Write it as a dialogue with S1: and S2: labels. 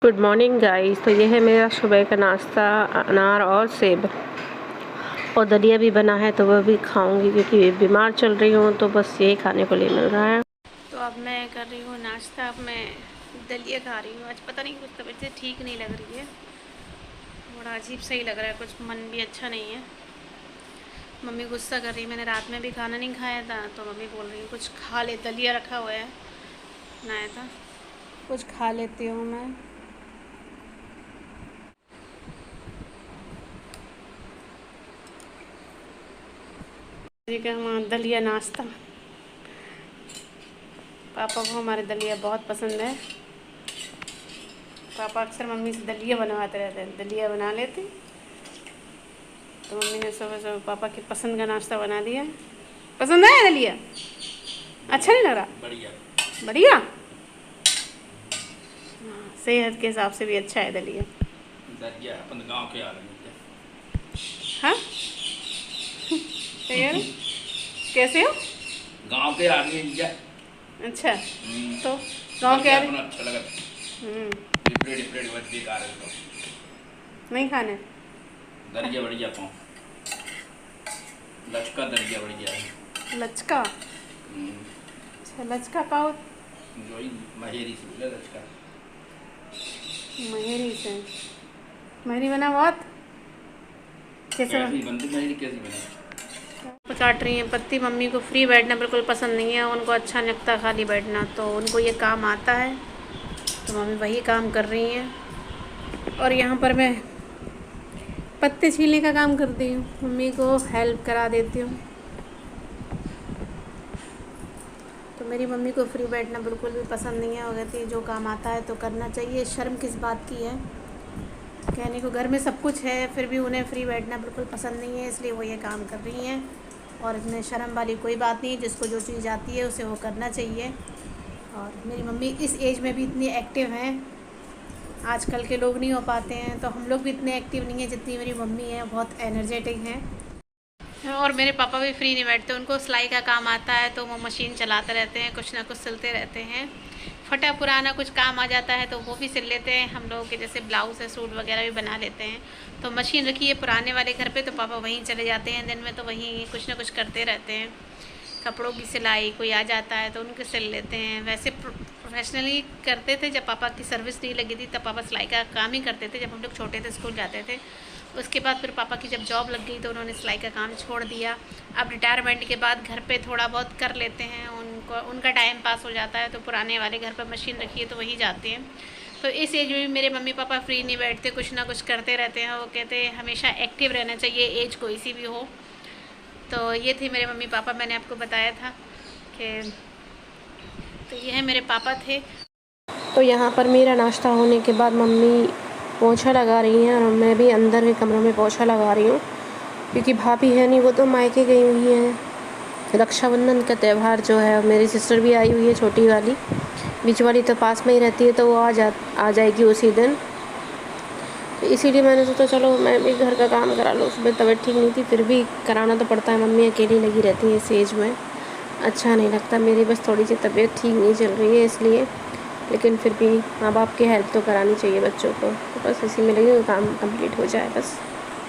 S1: Good morning guys. तो ये है मेरा सुबह का नाश्ता, अनार और सेब और दलिया भी बना है, तो वह भी खाऊंगी क्योंकि बीमार चल रही हूँ, तो बस यही खाने को लिए मिल रहा है। तो अब मैं कर रही हूँ नाश्ता। अब मैं दलिया खा रही हूँ। आज पता नहीं, कुछ तबीयत से ठीक नहीं लग रही है, बड़ा अजीब सही लग रहा है, कुछ मन भी अच्छा नहीं है। मम्मी गुस्सा कर रही है, मैंने रात में भी खाना नहीं खाया था, तो मम्मी बोल रही है कुछ खा ले, दलिया रखा हुआ है बनाया था, कुछ खा लेती हूँ मैं। दलिया नाश्ता, पापा को हमारे दलिया बहुत पसंद है। पापा अक्सर मम्मी से दलिया बनवाते रहते हैं, दलिया बना लेते, तो मम्मी ने सुबह सुबह पापा की पसंद का नाश्ता बना दिया। पसंद है दलिया? अच्छा नहीं लग रहा? बढ़िया बढ़िया। हाँ, सेहत के हिसाब से भी अच्छा है दलिया। अपन गांव के आ रहे हैं। हाँ कैसे हो?
S2: गांव के आदमी क्या?
S1: अच्छा, तो गांव के आदमी
S2: अच्छा लगा। डिफरेंट वर्ड बेकार है तो
S1: नहीं खाने।
S2: दरिया बढ़िया पाऊँ, लचका दरिया बढ़िया है।
S1: लचका? अच्छा, लचका पाओ
S2: जो ही महेरी से बोला, लचका
S1: महेरी से। महेरी बना बहुत कैसे
S2: बनती महेरी? कैसी बना?
S1: काट रही हैं पत्ती। मम्मी को फ्री बैठना बिल्कुल पसंद नहीं है, उनको अच्छा लगता खाली बैठना, तो उनको ये काम आता है, तो मम्मी वही काम कर रही हैं। और यहाँ पर मैं पत्ते छीलने का काम करती हूँ, मम्मी को हेल्प करा देती हूँ। तो मेरी मम्मी को फ्री बैठना बिल्कुल भी पसंद नहीं है। वो कहती है जो काम आता है तो करना चाहिए, शर्म किस बात की है कहने को, घर में सब कुछ है फिर भी उन्हें फ्री बैठना बिल्कुल पसंद नहीं है, इसलिए वो ये काम कर रही हैं। और इसमें शर्म वाली कोई बात नहीं है, जिसको जो चीज़ आती है उसे वो करना चाहिए। और मेरी मम्मी इस एज में भी इतनी एक्टिव हैं, आजकल के लोग नहीं हो पाते हैं, तो हम लोग भी इतने एक्टिव नहीं हैं जितनी मेरी मम्मी है, बहुत एनर्जेटिक हैं। और मेरे पापा भी फ्री नहीं बैठते, उनको सिलाई का काम आता है, तो वो मशीन चलाते रहते हैं, कुछ ना कुछ सिलते रहते हैं। फटा पुराना कुछ काम आ जाता है तो वो भी सिल लेते हैं। हम लोगों के जैसे ब्लाउज़ है, सूट वगैरह भी बना लेते हैं। तो मशीन रखी है पुराने वाले घर पे, तो पापा वहीं चले जाते हैं दिन में, तो वहीं कुछ ना कुछ करते रहते हैं। कपड़ों की सिलाई कोई आ जाता है तो उनके सिल लेते हैं। वैसे प्रोफेशनली करते थे, जब पापा की सर्विस नहीं लगी थी तब पापा सिलाई का काम ही करते थे, जब हम लोग छोटे थे स्कूल जाते थे। उसके बाद फिर पापा की जब जॉब लग गई तो उन्होंने सिलाई का काम छोड़ दिया। अब रिटायरमेंट के बाद घर पे थोड़ा बहुत कर लेते हैं, उनका टाइम पास हो जाता है, तो पुराने वाले घर पर मशीन रखी है तो वहीं जाते हैं। तो इस एज में भी मेरे मम्मी पापा फ्री नहीं बैठते, कुछ ना कुछ करते रहते हैं। वो कहते हैं हमेशा एक्टिव रहना चाहिए, एज कोई सी भी हो। तो ये थे मेरे मम्मी पापा, मैंने आपको बताया था कि तो ये है मेरे पापा थे। तो यहाँ पर मेरा नाश्ता होने के बाद मम्मी पोछा लगा रही हैं और मैं भी अंदर के कमरों में पोछा लगा रही हूँ, क्योंकि भाभी है नहीं, वो तो मायके गई हुई हैं। रक्षाबंधन का त्यौहार जो है, मेरी सिस्टर भी आई हुई है, छोटी वाली, बीच वाली तो पास में ही रहती है, तो वो आ जाएगी उसी दिन। तो इसीलिए मैंने सोचा चलो मैं भी घर का काम करा लूँ। सुबह तबीयत ठीक नहीं थी, फिर भी कराना तो पड़ता है, मम्मी अकेली लगी रहती है इस एज में, अच्छा नहीं लगता। मेरी बस थोड़ी सी तबीयत ठीक नहीं चल रही है इसलिए, लेकिन फिर भी माँ बाप की हेल्प तो करानी चाहिए बच्चों को, तो बस इसी में लगी काम कंप्लीट हो जाए बस।